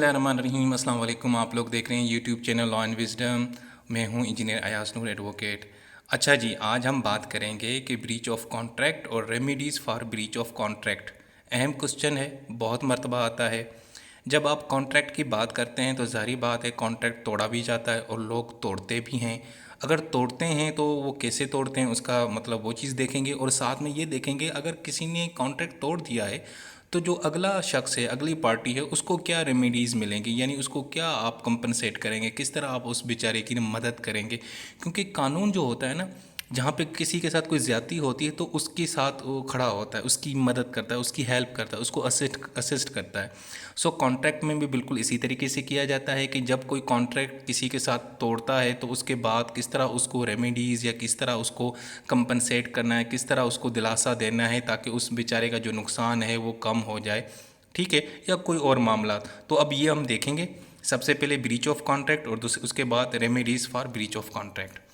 बिस्मिल्लाहिर्रहमानिर्रहीम। अस्सलाम वालेकुम। आप लोग देख रहे हैं YouTube channel law and wisdom. मैं हूं इंजीनियर अयाज नूर एडवोकेट। अच्छा जी, आज हम बात करेंगे कि ब्रीच ऑफ कॉन्ट्रैक्ट और remedies for breach of contract. अहम क्वेश्चन है, बहुत मर्तबा आता है। जब आप कॉन्ट्रैक्ट की बात करते हैं तो ज़ाहिर बात है कॉन्ट्रैक्ट तोड़ा भी जाता है और लोग तोड़ते भी हैं। अगर तोड़ते हैं तो वो कैसे तोड़ते हैं उसका मतलब वो चीज़ देखेंगे, और साथ में ये देखेंगे अगर किसी ने कॉन्ट्रैक्ट तोड़ दिया है तो जो अगला शख्स है, अगली पार्टी है, उसको क्या रेमेडीज़ मिलेंगी, यानी उसको क्या आप कंपनसेट करेंगे, किस तरह आप उस बेचारे की मदद करेंगे। क्योंकि कानून जो होता है ना, जहाँ पे किसी के साथ कोई ज़्यादती होती है तो उसके साथ वो खड़ा होता है, उसकी मदद करता है, उसकी हेल्प करता है, उसको असिस्ट करता है। सो कॉन्ट्रैक्ट में भी बिल्कुल इसी तरीके से किया जाता है कि जब कोई कॉन्ट्रैक्ट किसी के साथ तोड़ता है तो उसके बाद किस तरह उसको रेमेडीज़ या किस तरह उसको कंपनसेट करना है, किस तरह उसको दिलासा देना है ताकि उस बेचारे का जो नुकसान है वो कम हो जाए, ठीक है, या कोई और मामला। तो अब ये हम देखेंगे, सबसे पहले ब्रीच ऑफ कॉन्ट्रैक्ट और उसके बाद remedies for breach of contract.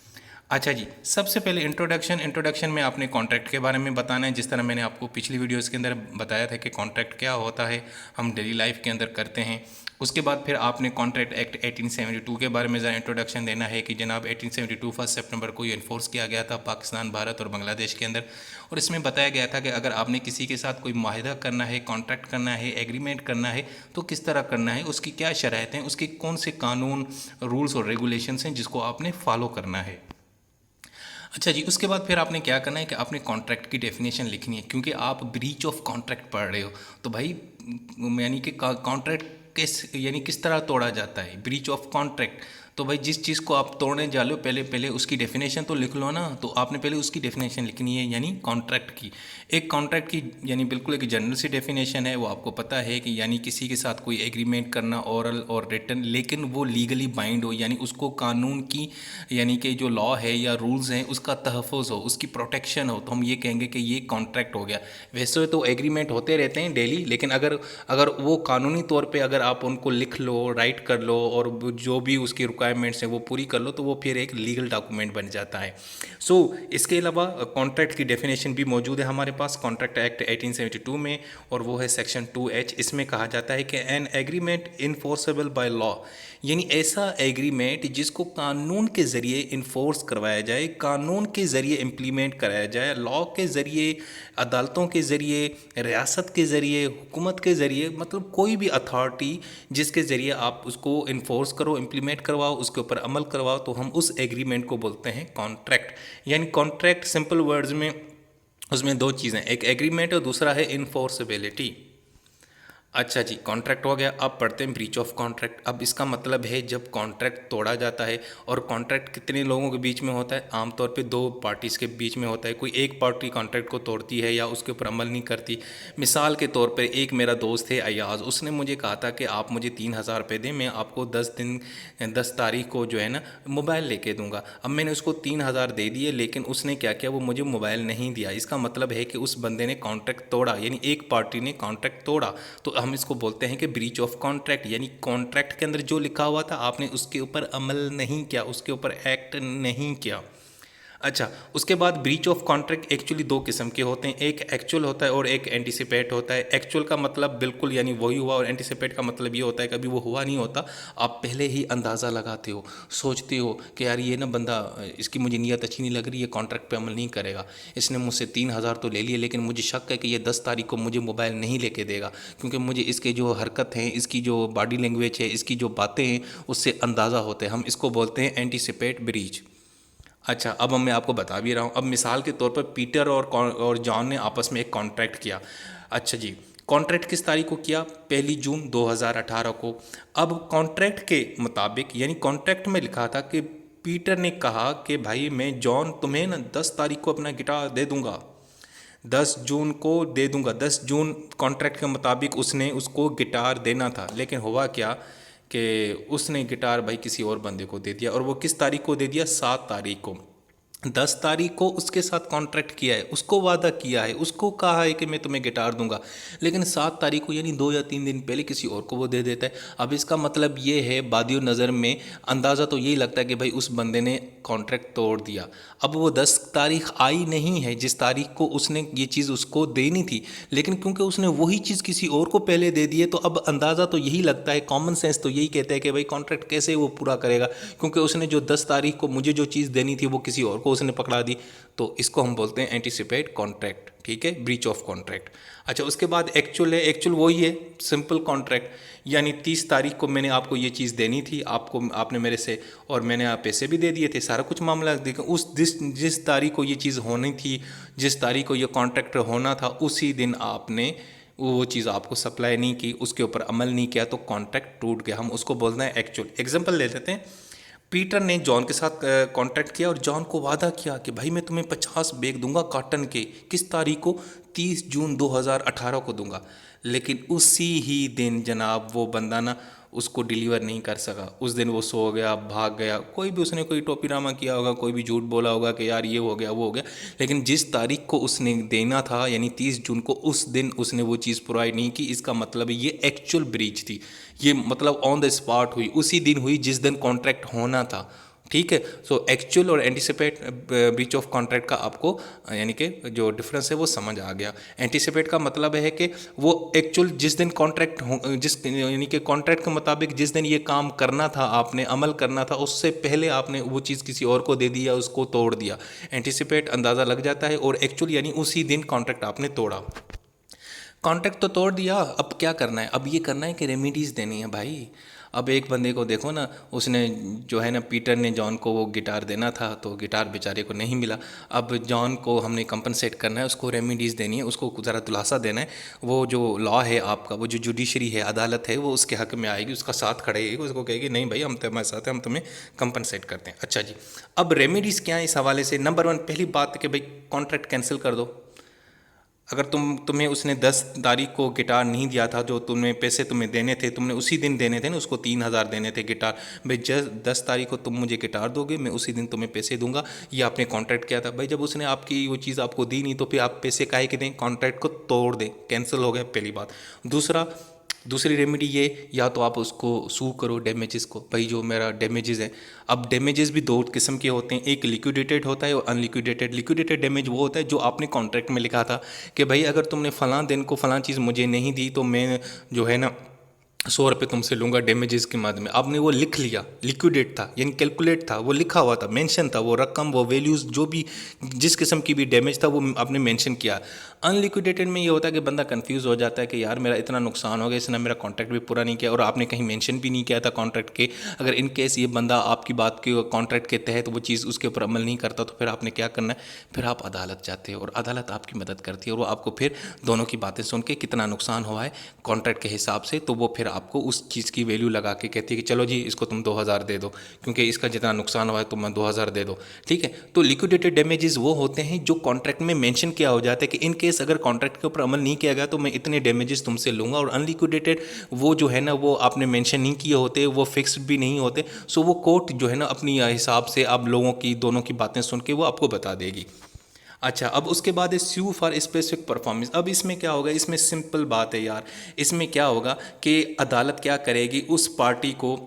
अच्छा जी, सबसे पहले इंट्रोडक्शन में आपने कॉन्ट्रैक्ट के बारे में बताना है। जिस तरह मैंने आपको पिछली वीडियोस के अंदर बताया था कि कॉन्ट्रैक्ट क्या होता है, हम डेली लाइफ के अंदर करते हैं। उसके बाद फिर आपने कॉन्ट्रैक्ट एक्ट 1872 के बारे में ज़रा इंट्रोडक्शन देना है कि जनाब 1872 1 सितंबर को ये इन्फोर्स किया गया था पाकिस्तान, भारत और बांग्लादेश के अंदर। और इसमें बताया गया था कि अगर आपने किसी के साथ कोई माहिदा करना है, कॉन्ट्रैक्ट करना है, एग्रीमेंट करना है तो किस तरह करना है, उसकी क्या शराइत हैं, उसके कौन से कानून, रूल्स और रेगुलेशंस हैं जिसको आपने फॉलो करना है। अच्छा जी, उसके बाद फिर आपने क्या करना है कि आपने कॉन्ट्रैक्ट की डेफिनेशन लिखनी है, क्योंकि आप ब्रीच ऑफ कॉन्ट्रैक्ट पढ़ रहे हो। तो भाई यानी कि कॉन्ट्रैक्ट यानी किस तरह तोड़ा जाता है, ब्रीच ऑफ कॉन्ट्रैक्ट। तो भाई जिस चीज़ को आप तोड़ने जा रहे हो पहले पहले उसकी डेफिनेशन तो लिख लो ना। तो आपने पहले उसकी डेफिनेशन लिखनी है, यानी कॉन्ट्रैक्ट की। एक कॉन्ट्रैक्ट की यानी बिल्कुल एक जनरल सी डेफिनेशन है, वो आपको पता है कि यानी किसी के साथ कोई एग्रीमेंट करना, ओरल और रिटन, लेकिन वो लीगली बाइंड हो, यानी उसको कानून की यानी कि जो लॉ है या रूल्स हैं उसका तहफ़्फ़ुज़ हो, उसकी प्रोटेक्शन हो, तो हम ये कहेंगे कि ये कॉन्ट्रैक्ट हो गया। वैसे तो एग्रीमेंट होते रहते हैं डेली, लेकिन अगर अगर वो कानूनी तौर पे अगर आप उनको लिख लो, राइट कर लो और जो भी उसकी रिक्वायरमेंट्स हैं वो पूरी कर लो तो वो फिर एक लीगल डॉक्यूमेंट बन जाता है। सो इसके अलावा कॉन्ट्रैक्ट की डेफिनेशन भी मौजूद है हमारे पास कॉन्ट्रैक्ट एक्ट 1872 में, और वो है सेक्शन 2H। इसमें कहा जाता है कि an agreement enforceable by law, यानी ऐसा एग्रीमेंट जिसको कानून के ज़रिए इन्फोर्स करवाया जाए, कानून के ज़रिए इम्प्लीमेंट कराया जाए, लॉ के ज़रिए, अदालतों के ज़रिए, रियासत के ज़रिए, हुकूमत के ज़रिए, मतलब कोई भी अथॉरिटी जिसके ज़रिए आप उसको इन्फोर्स करो, इम्प्लीमेंट करवाओ, उसके ऊपर अमल करवाओ, तो हम उस एग्रीमेंट को बोलते हैं कॉन्ट्रैक्ट। यानी कॉन्ट्रैक्ट सिंपल वर्ड्स में उसमें दो चीज़ें, एक एग्रीमेंट और दूसरा है इन्फोर्सेबिलिटी। अच्छा जी, कॉन्ट्रैक्ट हो गया। अब पढ़ते हैं ब्रीच ऑफ कॉन्ट्रैक्ट। अब इसका मतलब है जब कॉन्ट्रैक्ट तोड़ा जाता है, और कॉन्ट्रैक्ट कितने लोगों के बीच में होता है, आमतौर पे दो पार्टीज़ के बीच में होता है। कोई एक पार्टी कॉन्ट्रैक्ट को तोड़ती है या उसके ऊपर अमल नहीं करती। मिसाल के तौर पर एक मेरा दोस्त है अयाज़, उसने मुझे कहा था कि आप मुझे 3000 रुपये दें, मैं आपको 10 तारीख को जो है ना मोबाइल लेके दूंगा। अब मैंने उसको 3000 दे दिए, लेकिन उसने क्या किया, वो मुझे मोबाइल नहीं दिया। इसका मतलब है कि उस बंदे ने कॉन्ट्रैक्ट तोड़ा, यानी एक पार्टी ने कॉन्ट्रैक्ट तोड़ा। तो हम इसको बोलते हैं कि ब्रीच ऑफ कॉन्ट्रैक्ट, यानी कॉन्ट्रैक्ट के अंदर जो लिखा हुआ था आपने उसके ऊपर अमल नहीं किया, उसके ऊपर एक्ट नहीं किया। अच्छा, उसके बाद ब्रीच ऑफ कॉन्ट्रैक्ट एक्चुअली दो किस्म के होते हैं, एक एक्चुअल होता है और एक एंटिसिपेट होता है। एक्चुअल का मतलब बिल्कुल यानी वही हुआ, और एंटिसिपेट का मतलब ये होता है कभी वो हुआ नहीं होता, आप पहले ही अंदाज़ा लगाते हो, सोचते हो कि यार ये ना बंदा, इसकी मुझे नीयत अच्छी नहीं लग रही है, कॉन्ट्रैक्ट पे अमल नहीं करेगा, इसने मुझसे 3000 तो ले लिए, लेकिन मुझे शक है कि ये 10 तारीख को मुझे मोबाइल नहीं लेके देगा, क्योंकि मुझे इसके जो हरकत हैं, इसकी जो बॉडी लैंग्वेज है, इसकी जो बातें हैं, उससे अंदाज़ा होता है। हम इसको बोलते हैं एंटिसिपेट ब्रीच। अच्छा, अब मैं आपको बता भी रहा हूँ। अब मिसाल के तौर पर पीटर और जॉन ने आपस में एक कॉन्ट्रैक्ट किया। अच्छा जी, कॉन्ट्रैक्ट किस तारीख को किया, 1 जून 2018 को। अब कॉन्ट्रैक्ट के मुताबिक, यानी कॉन्ट्रैक्ट में लिखा था कि पीटर ने कहा कि भाई मैं जॉन तुम्हें ना 10 तारीख को अपना गिटार दे दूंगा, 10 जून को दे दूंगा। 10 जून कॉन्ट्रैक्ट के मुताबिक उसने उसको गिटार देना था, लेकिन हुआ क्या कि उसने गिटार भाई किसी और बंदे को दे दिया, और वो किस तारीख को दे दिया, 7 तारीख को। 10 तारीख को उसके साथ कॉन्ट्रैक्ट किया है, उसको वादा किया है, उसको कहा है कि मैं तुम्हें गिटार दूंगा, लेकिन 7 तारीख को यानी 2 या 3 दिन पहले किसी और को वो दे देता है। अब इसका मतलब ये है, बादियों नज़र में अंदाज़ा तो यही लगता है कि भाई उस बंदे ने कॉन्ट्रैक्ट तोड़ दिया। अब वो 10 तारीख आई नहीं है जिस तारीख को उसने ये चीज़ उसको देनी थी, लेकिन क्योंकि उसने वही चीज़ किसी और को पहले दे दी है, तो अब अंदाज़ा तो यही लगता है, कॉमन सेंस तो यही कहता है कि भाई कॉन्ट्रैक्ट कैसे वो पूरा करेगा, क्योंकि उसने जो 10 तारीख को मुझे जो चीज़ देनी थी वो किसी और को उसने पकड़ा दी। तो इसको हम बोलते हैं एंटीसिपेट कॉन्ट्रैक्ट, ठीक है, ब्रीच ऑफ कॉन्ट्रैक्ट। अच्छा, उसके बाद एक्चुअल है, एक्चुअल वही है, सिंपल कॉन्ट्रैक्ट, यानी 30 तारीख को मैंने आपको ये चीज़ देनी थी, आपको आपने मेरे से, और मैंने आप पैसे भी दे दिए थे, सारा कुछ मामला देखा। उस जिस तारीख को ये चीज़ होनी थी, जिस तारीख को ये कॉन्ट्रैक्ट होना था, उसी दिन आपने वो चीज़ आपको सप्लाई नहीं की, उसके ऊपर अमल नहीं किया, तो कॉन्ट्रैक्ट टूट गया। हम उसको बोलते हैं एक्चुअल। एग्जाम्पल ले लेते हैं, पीटर ने जॉन के साथ कॉन्टैक्ट किया और जॉन को वादा किया कि भाई मैं तुम्हें 50 बैग दूंगा कॉटन के, किस तारीख को, 30 जून 2018 को दूंगा। लेकिन उसी ही दिन जनाब वो बंदा ना उसको डिलीवर नहीं कर सका। उस दिन वो सो गया, भाग गया, कोई भी उसने कोई टोपीनामा किया होगा, कोई भी झूठ बोला होगा कि यार ये हो गया वो हो गया, लेकिन जिस तारीख को उसने देना था यानी 30 जून को, उस दिन उसने वो चीज़ प्रोवाइड नहीं की। इसका मतलब ये एक्चुअल ब्रीच थी, ये मतलब ऑन द स्पॉट हुई, उसी दिन हुई जिस दिन कॉन्ट्रैक्ट होना था, ठीक है। सो एक्चुअल और एंटीसिपेट ब्रीच ऑफ कॉन्ट्रैक्ट का आपको यानी कि जो डिफरेंस है वो समझ आ गया। एंटीसिपेट का मतलब है कि वो एक्चुअल जिस दिन कॉन्ट्रैक्ट हो, जिस यानी कि कॉन्ट्रैक्ट के मुताबिक जिस दिन ये काम करना था, आपने अमल करना था, उससे पहले आपने वो चीज़ किसी और को दे दी या उसको तोड़ दिया। एंटीसिपेट अंदाज़ा लग जाता है, और एक्चुअल यानी उसी दिन कॉन्ट्रैक्ट आपने तोड़ा। कॉन्ट्रैक्ट तो तोड़ दिया, अब क्या करना है, अब ये करना है कि रेमेडीज़ देनी है भाई। अब एक बंदे को देखो ना, उसने जो है ना, पीटर ने जॉन को वो गिटार देना था, तो गिटार बेचारे को नहीं मिला। अब जॉन को हमने कंपनसेट करना है, उसको रेमेडीज़ देनी है, उसको ज़रा दिलासा देना है। वो जो लॉ है आपका, वो जो जुडिशरी है, अदालत है, वो उसके हक़ में आएगी, उसका साथ खड़ेगी, उसको कहेगी नहीं भाई हम तुम्हारे साथ हैं, हम तुम्हें कंपनसेट करते हैं। अच्छा जी, अब रेमेडीज़ क्या है इस हवाले से। नंबर 1 पहली बात है कि भाई कॉन्ट्रैक्ट कैंसिल कर दो। अगर तुम्हें उसने 10 तारीख को गिटार नहीं दिया था, जो तुम्हें पैसे तुम्हें देने थे, तुमने उसी दिन देने थे ना, उसको 3,000 देने थे गिटार, भाई 10 तारीख को तुम मुझे गिटार दोगे, मैं उसी दिन तुम्हें पैसे दूंगा, ये आपने कॉन्ट्रैक्ट किया था। भाई जब उसने आपकी वो चीज़ आपको दी नहीं, तो फिर आप पैसे काहे के दें, कॉन्ट्रैक्ट को तोड़ दें, कैंसिल हो गया, पहली बात। दूसरी रेमेडी ये, या तो आप उसको सू करो डैमेजेस को, भाई जो मेरा डैमेजेस है। अब डैमेजेस भी दो किस्म के होते हैं, एक लिक्विडेटेड होता है और अनलिक्विडेटेड। लिक्विडेटेड डैमेज वो होता है जो आपने कॉन्ट्रैक्ट में लिखा था कि भाई अगर तुमने फ़लाँ दिन को फ़लाँ चीज़ मुझे नहीं दी, तो मैं जो है ना 100 रुपये तुमसे लूँगा डैमेजेस के माध्यम में। आपने वो लिख लिया, लिक्विडेट था यानी कैलकुलेट था, वो लिखा हुआ था, मेंशन था, वो रकम, वो वैल्यूज़, जो भी जिस किस्म की भी डैमेज था वो आपने मेंशन किया। अनलिक्विडेटेड में ये होता है कि बंदा कंफ्यूज हो जाता है कि यार मेरा इतना नुकसान हो गया, इसने मेरा कॉन्ट्रैक्ट भी पूरा नहीं किया और आपने कहीं मेंशन भी नहीं किया था कॉन्ट्रैक्ट के। अगर इन केस ये बंदा आपकी बात के कॉन्ट्रैक्ट के तहत वो चीज़ उसके ऊपर अमल नहीं करता, तो फिर आपने क्या करना है, फिर आप अदालत जाते हो और अदालत आपकी मदद करती है, और वो आपको फिर दोनों की बातें सुन के कितना नुकसान हुआ है कॉन्ट्रैक्ट के हिसाब से, तो वो फिर आपको उस चीज़ की वैल्यू लगा के कहती है कि चलो जी इसको तुम 2,000 दे दो, क्योंकि इसका जितना नुकसान हुआ है तुम 2,000 दे दो, ठीक है। तो लिक्विडेटेड डैमेजेस वो होते हैं जो कॉन्ट्रैक्ट में मेंशन किया हो जाता है कि इन केस अगर कॉन्ट्रैक्ट के ऊपर अमल नहीं किया गया तो मैं इतने डैमेजेस तुमसे लूँगा। और अनलिक्विडेटेड वो जो है ना, वो आपने मेंशन नहीं किए होते, वो फिक्स्ड भी नहीं होते, सो वो कोर्ट जो है ना अपनी हिसाब से आप लोगों की दोनों की बातें सुन के वो आपको बता देगी। अच्छा, अब उसके बाद है स्यू फॉर स्पेसिफिक परफॉर्मेंस। अब इसमें क्या होगा, इसमें सिंपल बात है यार। इसमें क्या होगा कि अदालत क्या करेगी, उस पार्टी को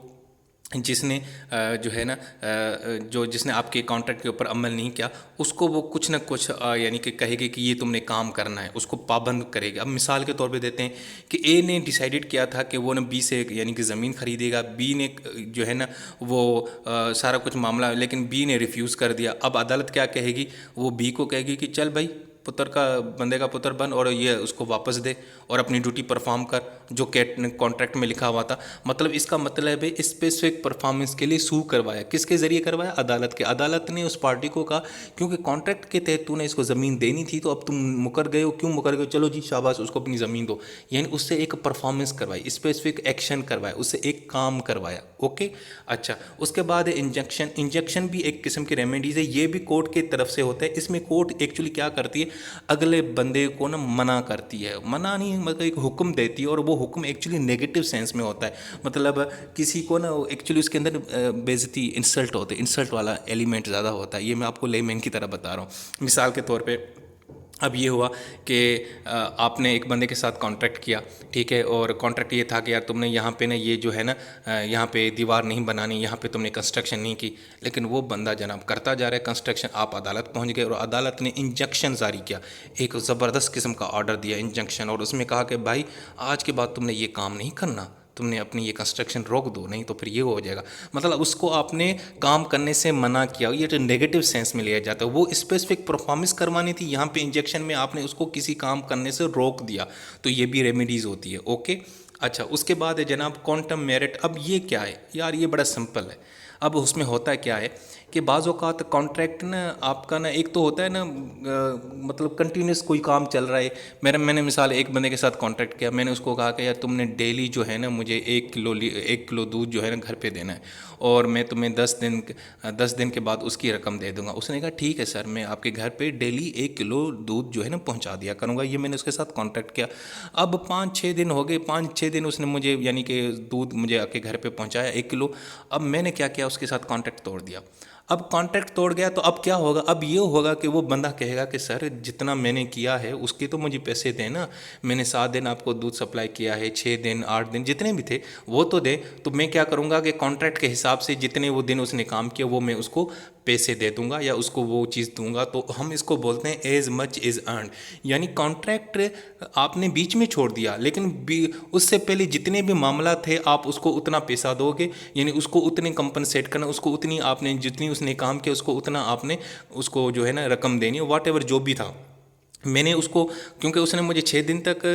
जिसने जो है ना जिसने आपके कॉन्ट्रैक्ट के ऊपर अमल नहीं किया, उसको वो कुछ ना कुछ यानी कि कहेगी कि ये तुमने काम करना है, उसको पाबंद करेगी। अब मिसाल के तौर पे देते हैं कि ए ने डिसाइडेड किया था कि वो ना बी से यानी कि ज़मीन खरीदेगा, बी ने जो है ना वो सारा कुछ मामला, लेकिन बी ने रिफ्यूज़ कर दिया। अब अदालत क्या कहेगी, वो बी को कहेगी कि चल भाई पुत्र का, बंदे का पुत्र बन और ये उसको वापस दे और अपनी ड्यूटी परफॉर्म कर जो कॉन्ट्रैक्ट में लिखा हुआ था। मतलब इसका मतलब है स्पेसिफिक परफॉर्मेंस के लिए सू करवाया, किसके ज़रिए करवाया, अदालत के। अदालत ने उस पार्टी को कहा क्योंकि कॉन्ट्रैक्ट के तहत तूने इसको ज़मीन देनी थी, तो अब तुम मुकर गए हो, क्यों मुकर गए हो, चलो जी शाबाश उसको अपनी ज़मीन दो। यानी उससे एक परफॉर्मेंस करवाई, स्पेसिफिक एक्शन करवाया, उससे एक काम करवाया। ओके, अच्छा, उसके बाद है इंजेक्शन। इंजेक्शन भी एक किस्म की रेमेडीज़ है, ये भी कोर्ट की तरफ से होता है। इसमें कोर्ट एक्चुअली क्या करती है, अगले बंदे को ना मना करती है, मना नहीं मतलब एक हुक्म देती है, और वो हुक्म एक्चुअली नेगेटिव सेंस में होता है। मतलब किसी को ना एक्चुअली उसके अंदर बेइज्जती, इंसल्ट होते, इंसल्ट वाला एलिमेंट ज़्यादा होता है। ये मैं आपको लेमैन की तरह बता रहा हूँ। मिसाल के तौर पे अब ये हुआ कि आपने एक बंदे के साथ कॉन्ट्रैक्ट किया, ठीक है, और कॉन्ट्रैक्ट ये था कि यार तुमने यहाँ पे ना ये जो है ना यहाँ पे दीवार नहीं बनानी, यहाँ पे तुमने कंस्ट्रक्शन नहीं की, लेकिन वो बंदा जनाब करता जा रहा है कंस्ट्रक्शन। आप अदालत पहुँच गए और अदालत ने इंजंक्शन जारी किया, एक ज़बरदस्त किस्म का ऑर्डर दिया, इंजंक्शन, और उसमें कहा कि भाई आज के बाद तुमने ये काम नहीं करना, तुमने अपनी ये कंस्ट्रक्शन रोक दो, नहीं तो फिर ये हो जाएगा। मतलब उसको आपने काम करने से मना किया, ये जो नेगेटिव सेंस में लिया जाता है। वो स्पेसिफिक परफॉर्मेंस करवानी थी, यहाँ पे इंजेक्शन में आपने उसको किसी काम करने से रोक दिया, तो ये भी रेमेडीज़ होती है। ओके, अच्छा, उसके बाद है जनाब क्वांटम मेरिट। अब ये क्या है यार, ये बड़ा सिंपल है। अब उसमें होता क्या है कि बाज़ औक़ात कॉन्ट्रैक्ट ना आपका ना एक तो होता है ना मतलब कंटिन्यूस कोई काम चल रहा है। मैंने मिसाल एक बंदे के साथ कॉन्ट्रैक्ट किया, मैंने उसको कहा कि यार तुमने डेली जो है ना मुझे 1 किलो दूध जो है ना घर पे देना है, और मैं तुम्हें 10 दिन के बाद उसकी रकम दे दूंगा। उसने कहा ठीक है सर, मैं आपके घर पे डेली 1 किलो दूध जो है ना पहुंचा दिया करूंगा। ये मैंने उसके साथ कॉन्ट्रैक्ट किया। अब 5-6 दिन हो गए, 5-6 दिन उसने मुझे यानी कि दूध मुझे आके घर पे पहुंचाया 1 किलो। अब मैंने क्या किया, उसके साथ कॉन्ट्रैक्ट तोड़ दिया। अब कॉन्ट्रैक्ट तोड़ गया तो अब क्या होगा, अब ये होगा कि वो बंदा कहेगा कि सर जितना मैंने किया है उसके तो मुझे पैसे दें ना, मैंने 7 दिन आपको दूध सप्लाई किया है, 6 दिन 8 दिन जितने भी थे वो तो दे। तो मैं क्या करूँगा कि कॉन्ट्रैक्ट के हिसाब से जितने वो दिन उसने काम किया वो मैं उसको पैसे दे दूंगा या उसको वो चीज़ दूंगा। तो हम इसको बोलते हैं एज मच इज़ अर्न, यानी कॉन्ट्रैक्ट आपने बीच में छोड़ दिया, लेकिन उससे पहले जितने भी मामला थे आप उसको उतना पैसा दोगे, यानी उसको उतने कंपनसेट करना, उसको उतनी आपने जितनी उसने काम किया उसको उतना आपने उसको जो है ना रकम देनी है, वॉट एवर जो भी था। मैंने उसको, क्योंकि उसने मुझे 6 दिन तक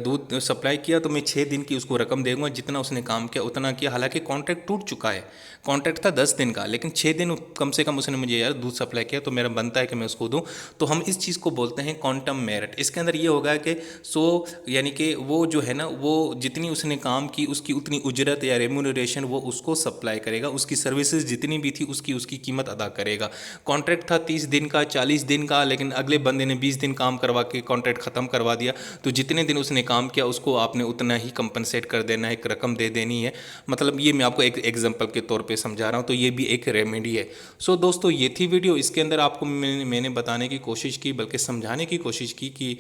दूध सप्लाई किया, तो मैं 6 दिन की उसको रकम देऊंगा, जितना उसने काम किया उतना किया। हालांकि कॉन्ट्रैक्ट टूट चुका है, कॉन्ट्रैक्ट था 10 दिन का, लेकिन 6 दिन कम से कम उसने मुझे यार दूध सप्लाई किया, तो मेरा बनता है कि मैं उसको दूँ। तो हम इस चीज़ को बोलते हैं क्वांटम मेरिट। इसके अंदर ये होगा कि यानी कि वो जो है ना वो जितनी उसने काम की उसकी उतनी उजरत या रेम्यूनरेशन वो उसको सप्लाई करेगा, उसकी सर्विसेज जितनी भी थी उसकी उसकी कीमत अदा करेगा। कॉन्ट्रैक्ट था 30 दिन का, 40 दिन का, लेकिन अगले बंदे ने 20 दिन काम करवा के कॉन्ट्रैक्ट ख़त्म करवा दिया, तो जितने दिन उसने काम किया उसको आपने उतना ही कंपनसेट कर देना है, एक रकम दे देनी है। मतलब ये मैं आपको एक एग्जांपल के तौर पे समझा रहा हूँ, तो ये भी एक रेमेडी है। सो दोस्तों ये थी वीडियो। इसके अंदर आपको मैंने बताने की कोशिश की, बल्कि समझाने की कोशिश की कि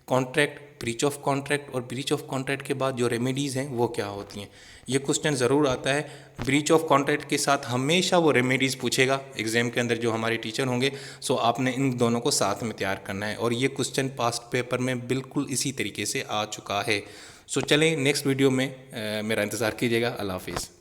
कॉन्ट्रैक्ट, ब्रीच ऑफ कॉन्ट्रैक्ट और ब्रीच ऑफ कॉन्ट्रैक्ट के बाद जो रेमेडीज़ हैं वो क्या होती हैं। ये क्वेश्चन ज़रूर आता है। ब्रीच ऑफ कॉन्ट्रैक्ट के साथ हमेशा वो रेमेडीज़ पूछेगा एग्जाम के अंदर जो हमारे टीचर होंगे। सो आपने इन दोनों को साथ में तैयार करना है, और ये क्वेश्चन पास्ट पेपर में बिल्कुल इसी तरीके से आ चुका है। सो चलें नेक्स्ट वीडियो में मेरा इंतज़ार कीजिएगा। अल्लाह हाफिज़।